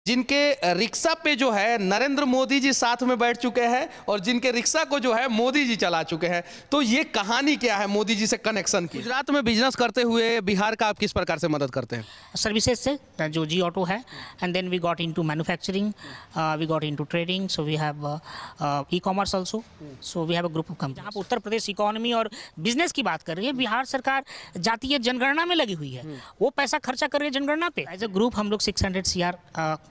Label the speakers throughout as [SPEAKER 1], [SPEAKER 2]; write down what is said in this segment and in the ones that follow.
[SPEAKER 1] जिनके रिक्शा पे जो है नरेंद्र मोदी जी साथ में बैठ चुके हैं और जिनके रिक्शा को जो है मोदी जी चला चुके हैं। तो ये कहानी क्या है मोदी जी से कनेक्शन की? गुजरात में बिजनेस करते हुए बिहार का आप किस प्रकार से मदद करते हैं?
[SPEAKER 2] सर्विसेज से जो जी ऑटो है, and then we got into manufacturing, we got into trading, so we have e commerce also, so we have a group of company. जहाँ पर उत्तर प्रदेश इकोनॉमी और बिजनेस की बात कर रही है, बिहार सरकार जातीय जनगणना में लगी हुई है, वो पैसा खर्चा कर रही है जनगणना पे। एज ए ग्रुप हम लोग 600 CR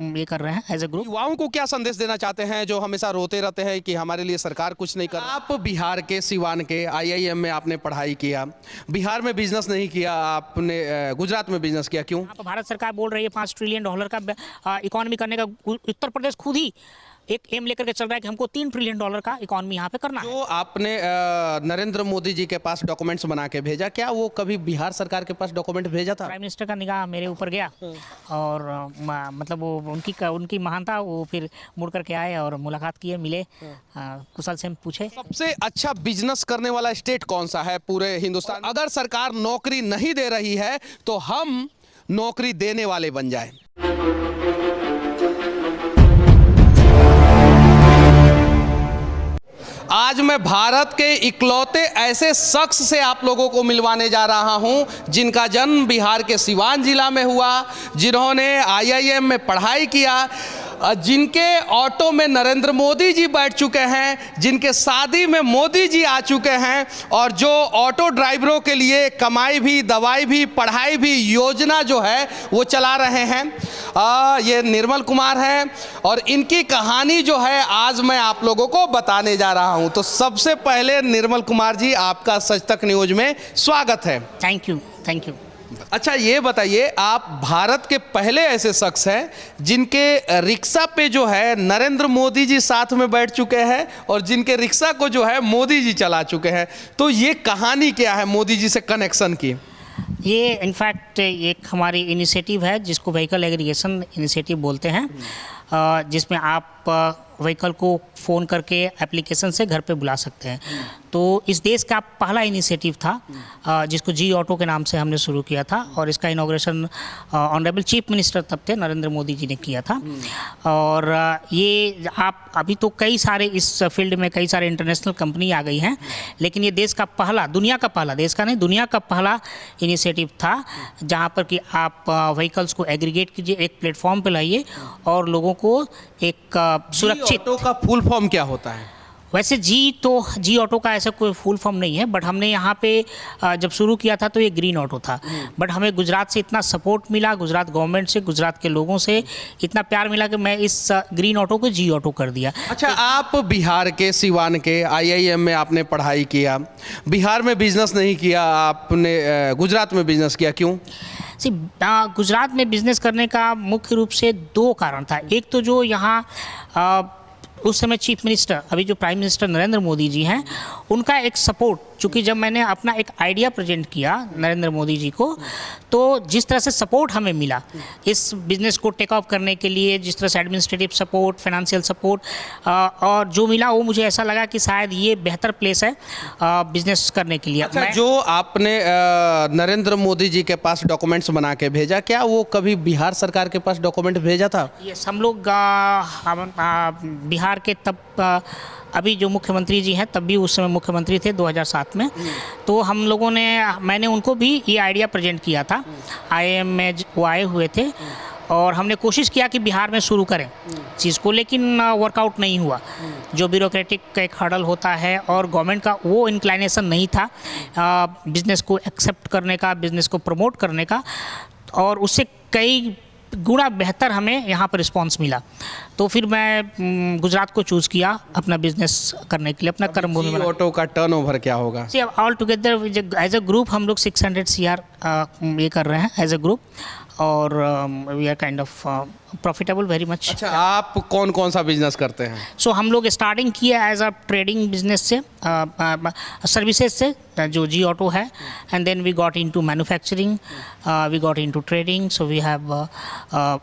[SPEAKER 2] ये कर रहे हैं एज ए ग्रुप।
[SPEAKER 1] युवाओं को क्या संदेश देना चाहते हैं जो हमेशा रोते रहते हैं कि हमारे लिए सरकार कुछ नहीं कर? आप बिहार के सिवान के IIM में आपने पढ़ाई किया, बिहार में बिजनेस नहीं किया, आपने गुजरात में बिजनेस किया, क्यों?
[SPEAKER 2] भारत सरकार बोल रही है $5 ट्रिलियन का इकोनॉमी करने का, उत्तर प्रदेश खुद ही एक एम लेकर के चल रहा है कि हमको $3 ट्रिलियन का इकोनॉमी यहाँ पे करना है।
[SPEAKER 1] जो आपने नरेंद्र मोदी जी के पास डॉक्यूमेंट्स बना के भेजा, क्या वो कभी बिहार सरकार के पास डॉक्यूमेंट भेजा था?
[SPEAKER 2] प्राइम मिनिस्टर का निगाह मेरे ऊपर गया और मतलब वो उनकी महानता, वो फिर मुड़ करके आए और मुलाकात किए, मिले, कुशल से पूछे।
[SPEAKER 1] सबसे अच्छा बिजनेस करने वाला स्टेट कौन सा है पूरे हिंदुस्तान? अगर सरकार नौकरी नहीं दे रही है तो हम नौकरी देने वाले बन जाए। आज मैं भारत के इकलौते ऐसे शख्स से आप लोगों को मिलवाने जा रहा हूं जिनका जन्म बिहार के सिवान जिला में हुआ, जिन्होंने IIM में पढ़ाई किया, जिनके ऑटो में नरेंद्र मोदी जी बैठ चुके हैं, जिनके शादी में मोदी जी आ चुके हैं और जो ऑटो ड्राइवरों के लिए कमाई भी, दवाई भी, पढ़ाई भी योजना जो है वो चला रहे हैं। ये निर्मल कुमार हैं और इनकी कहानी जो है आज मैं आप लोगों को बताने जा रहा हूं। तो सबसे पहले निर्मल कुमार जी, आपका सच तक न्यूज में स्वागत है।
[SPEAKER 2] Thank you, thank you.
[SPEAKER 1] अच्छा, ये बताइए, आप भारत के पहले ऐसे शख्स हैं जिनके रिक्शा पे जो है नरेंद्र मोदी जी साथ में बैठ चुके हैं और जिनके रिक्शा को जो है मोदी जी चला चुके हैं। तो ये कहानी क्या है मोदी जी से कनेक्शन की?
[SPEAKER 2] ये इनफैक्ट एक हमारी इनिशिएटिव है जिसको व्हीकल एग्रीगेशन इनिशिएटिव बोलते हैं, जिसमें आप व्हीकल को फ़ोन करके एप्लीकेशन से घर पे बुला सकते हैं। तो इस देश का पहला इनिशिएटिव था जिसको जी ऑटो के नाम से हमने शुरू किया था और इसका इनॉग्रेशन ऑनरेबल चीफ मिनिस्टर तब थे नरेंद्र मोदी जी ने किया था। और ये आप अभी तो कई सारे इस फील्ड में कई सारे इंटरनेशनल कंपनी आ गई हैं, लेकिन ये देश का पहला, दुनिया का पहला, देश का नहीं दुनिया का पहला इनिशिएटिव था जहाँ पर कि आप व्हीकल्स को एग्रीगेट कीजिए, एक प्लेटफॉर्म पर लाइए और लोगों को एक सुरक्षित।
[SPEAKER 1] ऑटो का फुल फॉर्म क्या होता है?
[SPEAKER 2] वैसे जी ऑटो का ऐसा कोई फुल फॉर्म नहीं है, बट हमने यहाँ पे जब शुरू किया था तो ये ग्रीन ऑटो था, बट हमें गुजरात से इतना सपोर्ट मिला, गुजरात गवर्नमेंट से, गुजरात के लोगों से इतना प्यार मिला कि मैं इस ग्रीन ऑटो को जी ऑटो कर दिया।
[SPEAKER 1] अच्छा, आप बिहार के सिवान के IIM में आपने पढ़ाई किया, बिहार में बिजनेस नहीं किया, आपने गुजरात में बिजनेस किया, क्यों?
[SPEAKER 2] गुजरात में बिजनेस करने का मुख्य रूप से 2 कारण था। एक तो जो यहाँ उस समय चीफ मिनिस्टर, अभी जो प्राइम मिनिस्टर नरेंद्र मोदी जी हैं, उनका एक सपोर्ट, चूँकि जब मैंने अपना एक आइडिया प्रेजेंट किया नरेंद्र मोदी जी को, तो जिस तरह से सपोर्ट हमें मिला इस बिज़नेस को टेक ऑफ करने के लिए, जिस तरह से एडमिनिस्ट्रेटिव सपोर्ट, फाइनेंशियल सपोर्ट और जो मिला, वो मुझे ऐसा लगा कि शायद ये बेहतर प्लेस है बिजनेस करने के लिए।
[SPEAKER 1] अच्छा, जो आपने नरेंद्र मोदी जी के पास डॉक्यूमेंट्स बना के भेजा, क्या वो कभी बिहार सरकार के पास डॉक्यूमेंट भेजा था?
[SPEAKER 2] यस, हम लोग बिहार के तब अभी जो मुख्यमंत्री जी हैं, तब भी उस समय मुख्यमंत्री थे 2007 में, तो हम लोगों ने, मैंने उनको भी ये आइडिया प्रेजेंट किया था। IIM में वो आए हुए थे और हमने कोशिश किया कि बिहार में शुरू करें चीज़ को, लेकिन वर्कआउट नहीं हुआ। जो ब्यूरोक्रेटिक का एक हर्डल होता है और गवर्नमेंट का वो इंक्लाइनेशन नहीं था बिज़नेस को एक्सेप्ट करने का, बिज़नेस को प्रमोट करने का, और उससे कई गुना बेहतर हमें यहाँ पर रिस्पांस मिला। तो फिर मैं गुजरात को चूज़ किया अपना बिजनेस करने के लिए, अपना कर्मभूमि बना।
[SPEAKER 1] ऑटो का टर्नओवर क्या होगा?
[SPEAKER 2] All together as a group हम लोग 600 CR ये कर रहे हैं एज अ ग्रुप, और we are kind of profitable very much.
[SPEAKER 1] अच्छा, आप कौन कौन सा बिजनेस करते हैं?
[SPEAKER 2] सो हम लोग स्टार्टिंग किए एज अ ट्रेडिंग बिजनेस से, सर्विसेज से, जो जी ऑटो है, and then we got into manufacturing, we got into trading, so we have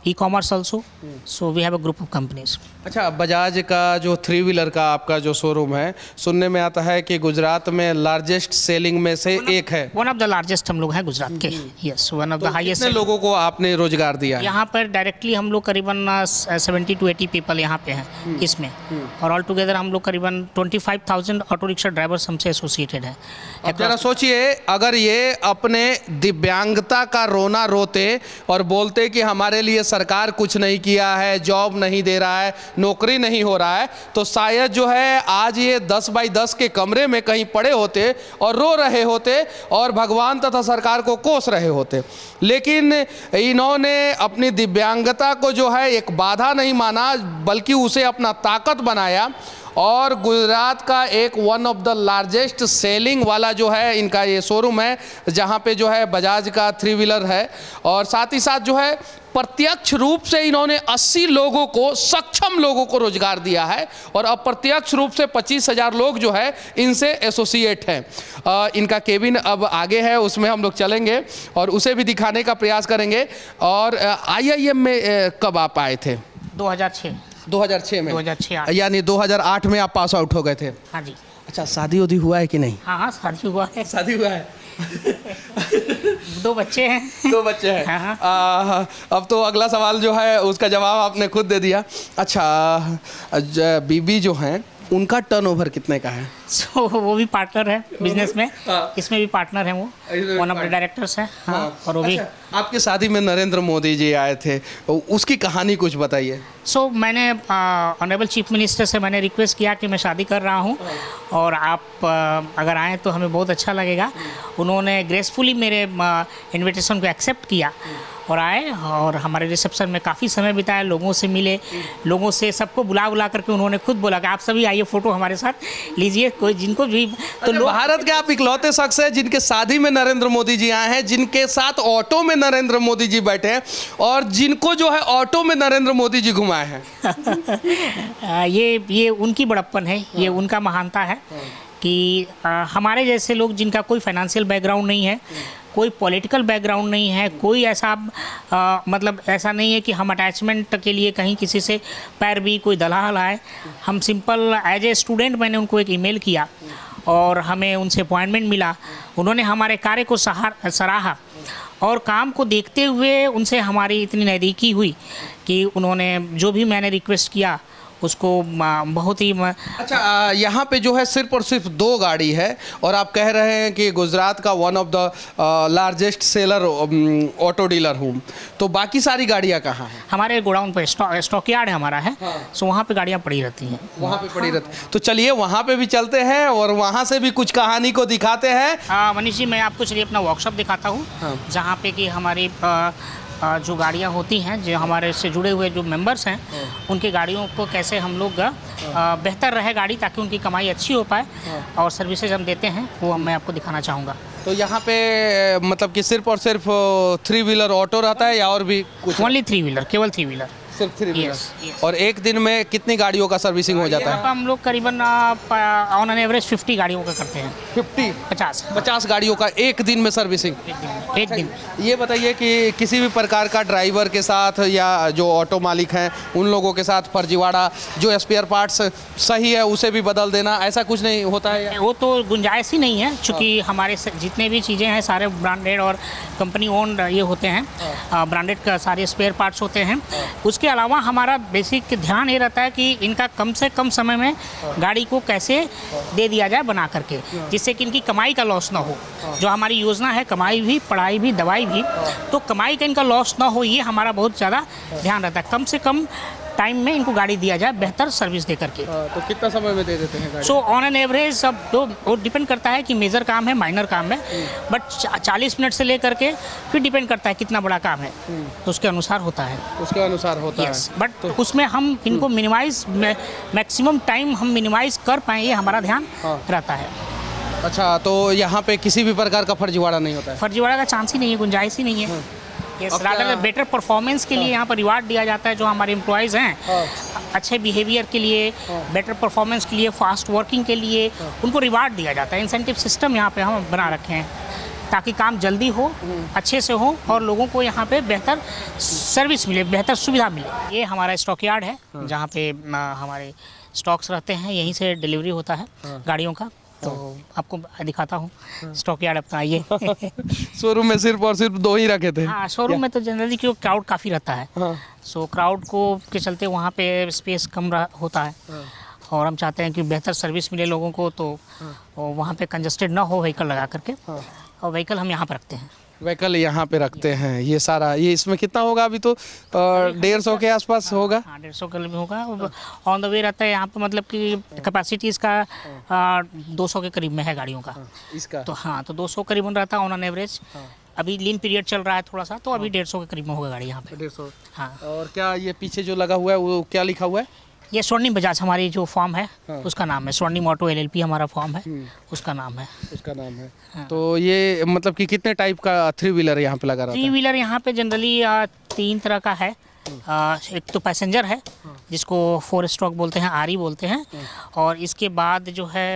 [SPEAKER 2] E commerce also, so we have a group of companies.
[SPEAKER 1] अच्छा, बजाज का जो 3 व्हीलर का आपका जो शोरूम है, सुनने में आता है कि गुजरात में लार्जेस्ट सेलिंग में से एक है।
[SPEAKER 2] वन ऑफ द लार्जेस्ट हम लोग हैं गुजरात के, yes, one of the highest.
[SPEAKER 1] कितने लोगों को आपने रोजगार दिया है?
[SPEAKER 2] यहाँ पर डायरेक्टली हम लोग करीबन 70 to 80 पीपल यहाँ पे हैं इसमें, और ऑल टुगेदर हम लोग करीबन 25,000 ऑटो रिक्शा ड्राइवर्स हमसे एसोसिएटेड हैं।
[SPEAKER 1] अब जरा सोचिए, अगर ये अपने दिव्यांगता का रोना रोते और बोलते कि हमारे लिए सरकार कुछ नहीं किया है, जॉब नहीं दे रहा है, नौकरी नहीं हो रहा है, तो शायद जो है आज ये 10 बाई 10 के कमरे में कहीं पड़े होते और रो रहे होते और भगवान तथा सरकार को कोस रहे होते। लेकिन इन्होंने अपनी दिव्यांगता को जो है एक बाधा नहीं माना, बल्कि उसे अपना ताकत बनाया, और गुजरात का एक one of the largest selling वाला जो है इनका ये शोरूम है, जहाँ पे जो है बजाज का 3 व्हीलर है। और साथ ही साथ जो है प्रत्यक्ष रूप से इन्होंने 80 लोगों को, सक्षम लोगों को रोजगार दिया है, और अप्रत्यक्ष रूप से 25,000 लोग जो है इनसे एसोसिएट हैं। इनका केबिन अब आगे है, उसमें हम लोग चलेंगे और उसे भी दिखाने का प्रयास करेंगे। और IIM में कब आप आए थे?
[SPEAKER 2] 2006
[SPEAKER 1] में
[SPEAKER 2] 2006
[SPEAKER 1] यानी 2008 में आप पास आउट हो गए थे।
[SPEAKER 2] हाँ जी।
[SPEAKER 1] अच्छा, शादी उदी हुआ है कि नहीं?
[SPEAKER 2] हाँ हाँ, शादी हुआ है।
[SPEAKER 1] शादी हुआ है।
[SPEAKER 2] 2 बच्चे हैं।
[SPEAKER 1] 2 बच्चे हैं।
[SPEAKER 2] हाँ।
[SPEAKER 1] अब तो अगला सवाल जो है उसका जवाब आपने खुद दे दिया। अच्छा, बीबी जो हैं उनका टर्नओवर कितने का है?
[SPEAKER 2] सो वो भी पार्टनर है बिजनेस में।
[SPEAKER 1] हाँ।
[SPEAKER 2] इसमें भी पार्टनर है, वो वन ऑफ द डायरेक्टर्स हैं। हाँ। और वो भी।
[SPEAKER 1] अच्छा, आपकी शादी में नरेंद्र मोदी जी आए थे, उसकी कहानी कुछ बताइए।
[SPEAKER 2] सो मैंने ऑनरेबल चीफ मिनिस्टर से मैंने रिक्वेस्ट किया कि मैं शादी कर रहा हूँ और आप अगर आएँ तो हमें बहुत अच्छा लगेगा। उन्होंने ग्रेसफुली मेरे इनविटेशन को एक्सेप्ट किया और आए, और हमारे रिसेप्शन में काफ़ी समय बिताया, लोगों से मिले, लोगों से सबको बुला करके उन्होंने खुद बोला कि आप सभी आइए, फ़ोटो हमारे साथ लीजिए, कोई जिनको भी। तो लोग,
[SPEAKER 1] भारत के आप इकलौते शख्स हैं जिनके शादी में नरेंद्र मोदी जी आए हैं, जिनके साथ ऑटो में नरेंद्र मोदी जी बैठे हैं, और जिनको जो है ऑटो में नरेंद्र मोदी जी घुमाए हैं।
[SPEAKER 2] ये उनकी बड़प्पन है, ये उनका महानता है कि हमारे जैसे लोग जिनका कोई फाइनेंशियल बैकग्राउंड नहीं है, कोई पॉलिटिकल बैकग्राउंड नहीं है, कोई ऐसा मतलब ऐसा नहीं है कि हम अटैचमेंट के लिए कहीं किसी से पैर भी कोई दलाल आए। हम सिंपल एज ए स्टूडेंट मैंने उनको एक ईमेल किया और हमें उनसे अपॉइंटमेंट मिला। उन्होंने हमारे कार्य को सराहा और काम को देखते हुए उनसे हमारी इतनी नज़दीकी हुई कि उन्होंने जो भी मैंने रिक्वेस्ट किया उसको बहुत ही।
[SPEAKER 1] अच्छा, यहाँ पे जो है सिर्फ और सिर्फ 2 गाड़ी है, और आप कह रहे हैं कि गुजरात का one of the largest seller auto dealer हूँ, तो बाकी सारी गाड़ियाँ कहाँ हैं?
[SPEAKER 2] हमारे गोडाउन पे स्टॉक यार्ड है हमारा है। हाँ। सो वहाँ पे गाड़ियाँ पड़ी रहती हैं।
[SPEAKER 1] वहाँ पे पड़ी रहती, तो चलिए वहाँ पे भी चलते हैं और वहाँ से भी कुछ कहानी को दिखाते हैं।
[SPEAKER 2] मनीष जी, मैं आपको चलिए अपना वर्कशॉप दिखाता हूँ। हाँ। जहाँ पे कि हमारी जो गाड़ियाँ होती हैं, जो हमारे से जुड़े हुए जो मेंबर्स हैं, उनकी गाड़ियों को कैसे हम लोग बेहतर रहे गाड़ी, ताकि उनकी कमाई अच्छी हो पाए, और सर्विसेज हम देते हैं, वो मैं आपको दिखाना चाहूँगा।
[SPEAKER 1] तो यहाँ पे मतलब कि सिर्फ और सिर्फ 3 व्हीलर ऑटो रहता है या और भी कुछ?
[SPEAKER 2] ओनली 3 व्हीलर, केवल 3 व्हीलर,
[SPEAKER 1] सिर्फ 3 व्हीलर। और एक दिन में कितनी गाड़ियों का सर्विसिंग हो जाता है?
[SPEAKER 2] हम लोग करीबन ऑन एन एवरेज 50 गाड़ियों का करते हैं।
[SPEAKER 1] 50 गाड़ियों का एक दिन में सर्विसिंग?
[SPEAKER 2] एक दिन।
[SPEAKER 1] ये बताइए कि किसी भी प्रकार का ड्राइवर के साथ या जो ऑटो मालिक हैं उन लोगों के साथ फर्जीवाड़ा, जो स्पेयर पार्ट्स सही है उसे भी बदल देना, ऐसा कुछ नहीं होता है?
[SPEAKER 2] वो तो गुंजाइश ही नहीं है, क्योंकि हमारे जितने भी चीज़ें हैं सारे ब्रांडेड और कंपनी ओन्ड ये होते हैं, ब्रांडेड का सारे स्पेयर पार्ट्स होते हैं। उसके अलावा हमारा बेसिक ध्यान ये रहता है कि इनका कम से कम समय में गाड़ी को कैसे दे दिया जाए बना करके, जिससे कि इनकी कमाई का लॉस ना हो। जो हमारी योजना है, कमाई भी, पढ़ाई भी, दवाई भी, तो कमाई का इनका लॉस ना हो, ये हमारा बहुत ज़्यादा ध्यान रहता है। कम से कम टाइम में इनको गाड़ी दिया जाए, बेहतर सर्विस दे करके।
[SPEAKER 1] तो कितना समय में दे देते हैं गाड़ी?
[SPEAKER 2] सो ऑन एन एवरेज सब तो वो डिपेंड करता है कि मेजर काम है, माइनर काम है, बट 40 मिनट से लेकर के फिर डिपेंड करता है कितना बड़ा काम है, तो उसके अनुसार होता है।
[SPEAKER 1] उसके अनुसार होता है।
[SPEAKER 2] बट तो उसमें हम इनको मिनिमाइज, मैक्सिमम टाइम हम मिनिमाइज कर पाएँ, ये हमारा ध्यान रहता है।
[SPEAKER 1] अच्छा, तो यहाँ पे किसी भी प्रकार का फर्जीवाड़ा नहीं होता है?
[SPEAKER 2] फर्जीवाड़ा का चांस ही नहीं है, गुंजाइश ही नहीं है। बेटर परफॉर्मेंस के लिए यहाँ पर रिवार्ड दिया जाता है। जो हमारे एम्प्लॉयज़ हैं, अच्छे बिहेवियर के लिए, बेटर परफॉर्मेंस के लिए, फास्ट वर्किंग के लिए उनको रिवार्ड दिया जाता है। इंसेंटिव सिस्टम यहाँ पे हम बना रखे हैं ताकि काम जल्दी हो, अच्छे से हो और लोगों को यहाँ पे बेहतर सर्विस मिले, बेहतर सुविधा मिले। ये हमारा स्टॉक यार्ड है जहाँ पे हमारे स्टॉक्स रहते हैं, यहीं से डिलीवरी होता है गाड़ियों का। तो आपको दिखाता हूँ स्टॉक यार्ड अपना। ये
[SPEAKER 1] शोरूम में सिर्फ और सिर्फ 2 ही रखे थे?
[SPEAKER 2] हाँ, शोरूम में तो जनरली क्यों क्राउड काफ़ी रहता है, सो क्राउड को के चलते वहाँ पे स्पेस कम होता है और हम चाहते हैं कि बेहतर सर्विस मिले लोगों को, तो वहाँ पे कंजस्टेड ना हो व्हीकल लगा करके, और व्हीकल हम यहाँ पर रखते हैं।
[SPEAKER 1] व्हीकल यहाँ पे रखते हैं। ये सारा, ये इसमें कितना होगा अभी? तो 150 के आसपास होगा।
[SPEAKER 2] हाँ, 150 किलो में होगा। ऑन द वे रहता है यहाँ पे, मतलब कि कैपेसिटी इसका 200 के करीब में है गाड़ियों का
[SPEAKER 1] इसका।
[SPEAKER 2] तो हाँ, तो 200 करीबन रहता है ऑन एवरेज। अभी लीन पीरियड चल रहा है थोड़ा सा, तो अभी 150 के करीब में होगा गाड़ी यहाँ पे।
[SPEAKER 1] 150।
[SPEAKER 2] हाँ।
[SPEAKER 1] और क्या ये पीछे जो लगा हुआ है वो क्या लिखा हुआ है?
[SPEAKER 2] ये स्वर्णिम बजाज हमारी जो फॉर्म है उसका नाम है, स्वर्णिम ऑटो LLP हमारा फॉर्म है, उसका नाम है।
[SPEAKER 1] उसका नाम है। तो ये मतलब कि कितने टाइप का 3 व्हीलर यहाँ पे लगा रहता है?
[SPEAKER 2] 3 व्हीलर यहाँ पे जनरली 3 तरह का है। एक तो पैसेंजर है जिसको 4 स्ट्रोक बोलते हैं, RE बोलते हैं, और इसके बाद जो है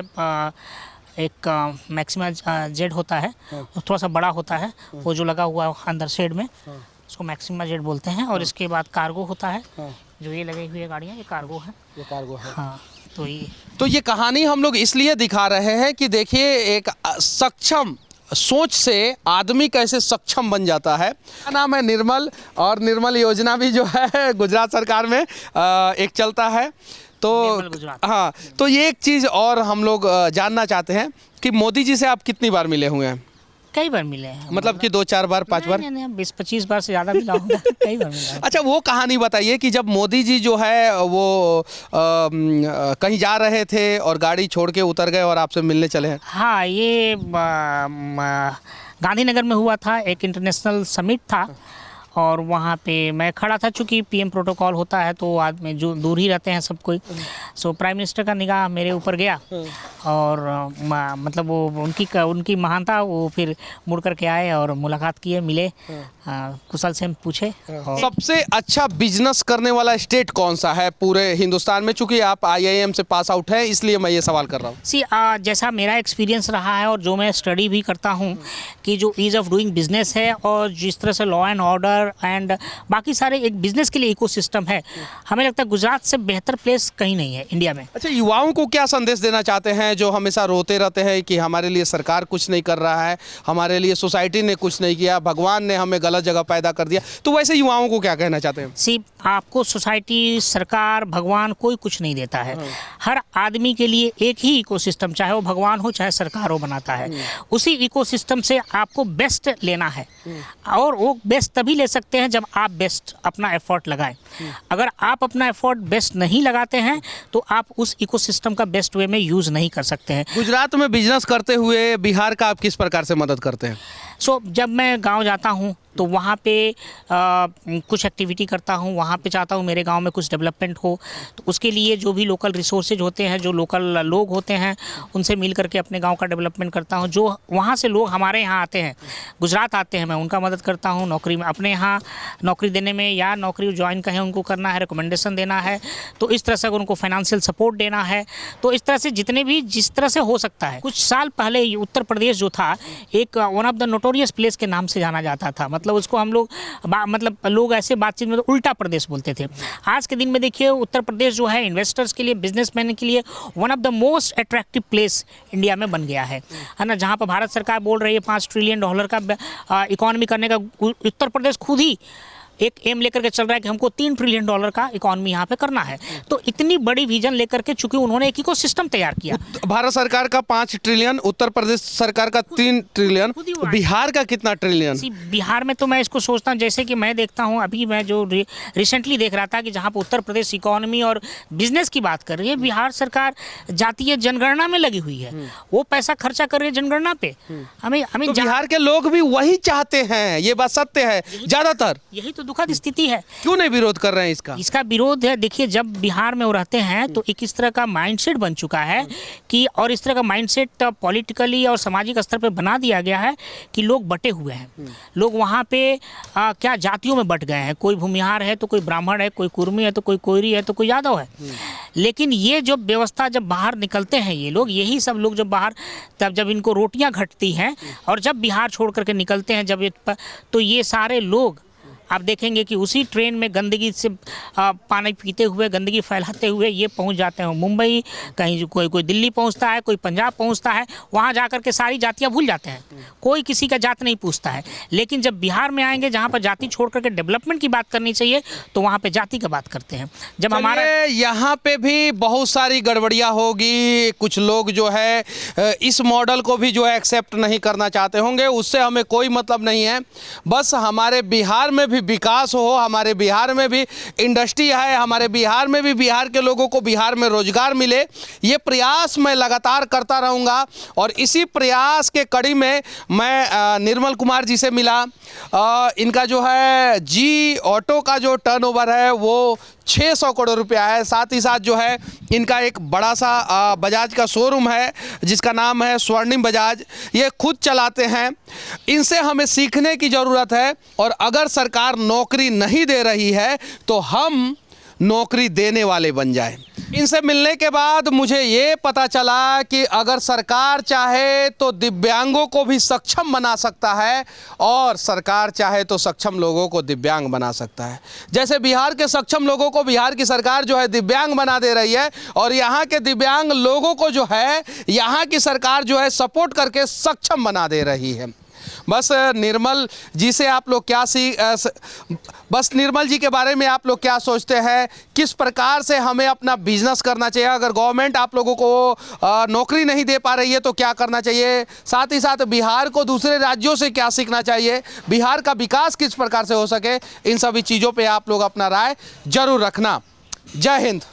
[SPEAKER 2] एक मैक्सिमा जेड होता है, थोड़ा सा बड़ा होता है, वो जो लगा हुआ है अंदर शेड में, उसको मैक्सिमा जेड बोलते हैं। और इसके बाद कार्गो होता है, जो ये लगी हुई है गाड़ियाँ, ये कार्गो है।
[SPEAKER 1] ये कार्गो है।
[SPEAKER 2] हाँ, तो
[SPEAKER 1] ये कहानी हम लोग इसलिए दिखा रहे हैं कि देखिए एक सक्षम सोच से आदमी कैसे सक्षम बन जाता है। क्या नाम है? निर्मल। और निर्मल योजना भी जो है गुजरात सरकार में एक चलता है। तो हाँ, तो ये एक चीज़ और हम लोग जानना चाहते हैं कि मोदी जी से आप कितनी बार मिले हुए हैं?
[SPEAKER 2] कई बार मिले हैं।
[SPEAKER 1] मतलब कि 2-4 बार, 5 बार?
[SPEAKER 2] नहीं, 20-25 बार से ज़्यादा मिला होगा। कई बार मिला।
[SPEAKER 1] अच्छा, वो कहानी बताइए कि जब मोदी जी जो है वो कहीं जा रहे थे और गाड़ी छोड़ के उतर गए और आपसे मिलने चले हैं।
[SPEAKER 2] हाँ, ये गांधीनगर में हुआ था, एक इंटरनेशनल समिट था और वहाँ पे मैं खड़ा था। चूँकि PM प्रोटोकॉल होता है तो आदमी जो दूर ही रहते हैं सब कोई, सो प्राइम मिनिस्टर का निगाह मेरे ऊपर गया और मतलब वो उनकी महानता, वो फिर मुड़ करके आए और मुलाकात किए, मिले, कुशल से पूछे।
[SPEAKER 1] सबसे अच्छा बिजनेस करने वाला स्टेट कौन सा है पूरे हिंदुस्तान में? चूँकि आप IIM से पास आउट हैं इसलिए मैं ये सवाल कर रहा हूँ।
[SPEAKER 2] जैसा मेरा एक्सपीरियंस रहा है और जो मैं स्टडी भी करता हूँ कि जो ईज़ ऑफ डूइंग बिजनेस है और जिस तरह से लॉ एंड ऑर्डर एंड बाकी सारे एक बिजनेस के लिए इकोसिस्टम है, हमें लगता है गुजरात से बेहतर प्लेस कहीं नहीं है इंडिया में।
[SPEAKER 1] अच्छा, युवाओं को क्या संदेश देना चाहते हैं जो हमेशा रोते रहते हैं कि हमारे लिए सरकार कुछ नहीं कर रहा है, हमारे लिए सोसाइटी ने कुछ नहीं किया, भगवान ने हमें गलत जगह पैदा कर दिया? तो वैसे युवाओं को क्या कहना चाहते हैं?
[SPEAKER 2] आपको सोसाइटी, सरकार, भगवान कोई कुछ नहीं देता है। हर आदमी के लिए एक ही इकोसिस्टम, चाहे वो भगवान हो चाहे सरकार हो, बनाता है। उसी इकोसिस्टम से आपको बेस्ट लेना है और वो बेस्ट तभी ले सकते हैं जब आप बेस्ट अपना एफर्ट लगाएं। अगर आप अपना एफर्ट बेस्ट नहीं लगाते हैं तो आप उस इकोसिस्टम का बेस्ट वे में यूज़ नहीं कर सकते हैं।
[SPEAKER 1] गुजरात में बिजनेस करते हुए बिहार का आप किस प्रकार से मदद करते हैं?
[SPEAKER 2] जब मैं गांव जाता हूं तो वहाँ पे कुछ एक्टिविटी करता हूँ, वहाँ पे चाहता हूँ मेरे गांव में कुछ डेवलपमेंट हो, तो उसके लिए जो भी लोकल रिसोर्सेज होते हैं, जो लोकल लोग होते हैं, उनसे मिल करके अपने गांव का डेवलपमेंट करता हूँ। जो वहाँ से लोग हमारे यहाँ आते हैं, गुजरात आते हैं, मैं उनका मदद करता हूँ नौकरी में, अपने यहाँ नौकरी देने में, या नौकरी ज्वाइन कहें उनको करना है, रिकमेंडेशन देना है, तो इस तरह से उनको फाइनेंशियल सपोर्ट देना है। तो इस तरह से जितने भी जिस तरह से हो सकता है। कुछ साल पहले उत्तर प्रदेश जो था एक one of the notorious place के नाम से जाना जाता था। मतलब उसको हम लोग लोग ऐसे बातचीत में तो उल्टा प्रदेश बोलते थे। आज के दिन में देखिए उत्तर प्रदेश जो है इन्वेस्टर्स के लिए, बिजनेसमैन के लिए one of the most attractive place India में बन गया है ना। जहाँ पर भारत सरकार बोल रही है $5 ट्रिलियन का इकॉनमी करने का, उत्तर प्रदेश खुद ही एक एम लेकर के चल रहा है कि हमको $3 ट्रिलियन का इकॉनमी यहाँ पे करना है। तो इतनी बड़ी विजन लेकर के, चूंकि उन्होंने एक इकोसिस्टम तैयार किया।
[SPEAKER 1] भारत सरकार का 5 ट्रिलियन, उत्तर प्रदेश सरकार का 3 ट्रिलियन, बिहार का कितना ट्रिलियन?
[SPEAKER 2] बिहार में तो मैं इसको सोचता हूँ, जैसे कि मैं देखता हूँ, अभी मैं जो रिसेंटली देख रहा था कि जहाँ पर उत्तर प्रदेश इकोनॉमी और बिजनेस की बात कर रही है, बिहार सरकार जातीय जनगणना में लगी हुई है, वो पैसा खर्चा कर रही है जनगणना पे। हमें
[SPEAKER 1] बिहार के लोग भी वही चाहते हैं, ये बात सत्य है। ज्यादातर
[SPEAKER 2] यही तो दुखद स्थिति है।
[SPEAKER 1] क्यों नहीं विरोध कर रहे हैं इसका?
[SPEAKER 2] इसका विरोध है, देखिए जब बिहार में वो रहते हैं तो एक इस तरह का माइंडसेट बन चुका है कि, और इस तरह का माइंडसेट पॉलिटिकली और सामाजिक स्तर पे बना दिया गया है कि लोग बटे हुए हैं। लोग वहाँ पे क्या जातियों में बट गए हैं, कोई भूमिहार है तो कोई ब्राह्मण है, कोई कुर्मी है तो कोई कोयरी है तो कोई यादव है। लेकिन ये जो व्यवस्था जब बाहर निकलते हैं ये लोग, यही सब लोग जब बाहर, तब जब इनको रोटियां घटती हैं और जब बिहार छोड़ करके निकलते हैं जब तो ये सारे लोग आप देखेंगे कि उसी ट्रेन में गंदगी से पानी पीते हुए, गंदगी फैलाते हुए ये पहुंच जाते हैं मुंबई, कहीं कोई दिल्ली पहुंचता है, कोई पंजाब पहुंचता है, वहां जाकर के सारी जातियां भूल जाते हैं, कोई किसी का जात नहीं पूछता है। लेकिन जब बिहार में आएंगे जहां पर जाति छोड़ करके डेवलपमेंट की बात करनी चाहिए तो वहां पे जाति का बात करते हैं। जब हमारा
[SPEAKER 1] यहाँ पे भी बहुत सारी गड़बड़ियाँ होगी, कुछ लोग जो है इस मॉडल को भी जो है एक्सेप्ट नहीं करना चाहते होंगे, उससे हमें कोई मतलब नहीं है। बस हमारे बिहार में विकास हो, हमारे बिहार में भी इंडस्ट्री है, हमारे बिहार में भी बिहार के लोगों को बिहार में रोजगार मिले, ये प्रयास मैं लगातार करता रहूँगा। और इसी प्रयास के कड़ी में मैं निर्मल कुमार जी से मिला। इनका जो है जी ऑटो का जो टर्नओवर है वो 600 करोड़ रुपया है। साथ ही साथ जो है इनका एक बड़ा सा बजाज का शोरूम है जिसका नाम है स्वर्णिम बजाज, ये खुद चलाते हैं। इनसे हमें सीखने की ज़रूरत है, और अगर सरकार नौकरी नहीं दे रही है तो हम नौकरी देने वाले बन जाए। इनसे मिलने के बाद मुझे ये पता चला कि अगर सरकार चाहे तो दिव्यांगों को भी सक्षम बना सकता है, और सरकार चाहे तो सक्षम लोगों को दिव्यांग बना सकता है। जैसे बिहार के सक्षम लोगों को बिहार की सरकार जो है दिव्यांग बना दे रही है, और यहाँ के दिव्यांग लोगों को जो है यहाँ की सरकार जो है सपोर्ट करके सक्षम बना दे रही है। बस निर्मल जी से आप लोग क्या बस निर्मल जी के बारे में आप लोग क्या सोचते हैं, किस प्रकार से हमें अपना बिजनेस करना चाहिए, अगर गवर्नमेंट आप लोगों को नौकरी नहीं दे पा रही है तो क्या करना चाहिए, साथ ही साथ बिहार को दूसरे राज्यों से क्या सीखना चाहिए, बिहार का विकास किस प्रकार से हो सके, इन सभी चीज़ों पे आप लोग अपना राय जरूर रखना। जय हिंद।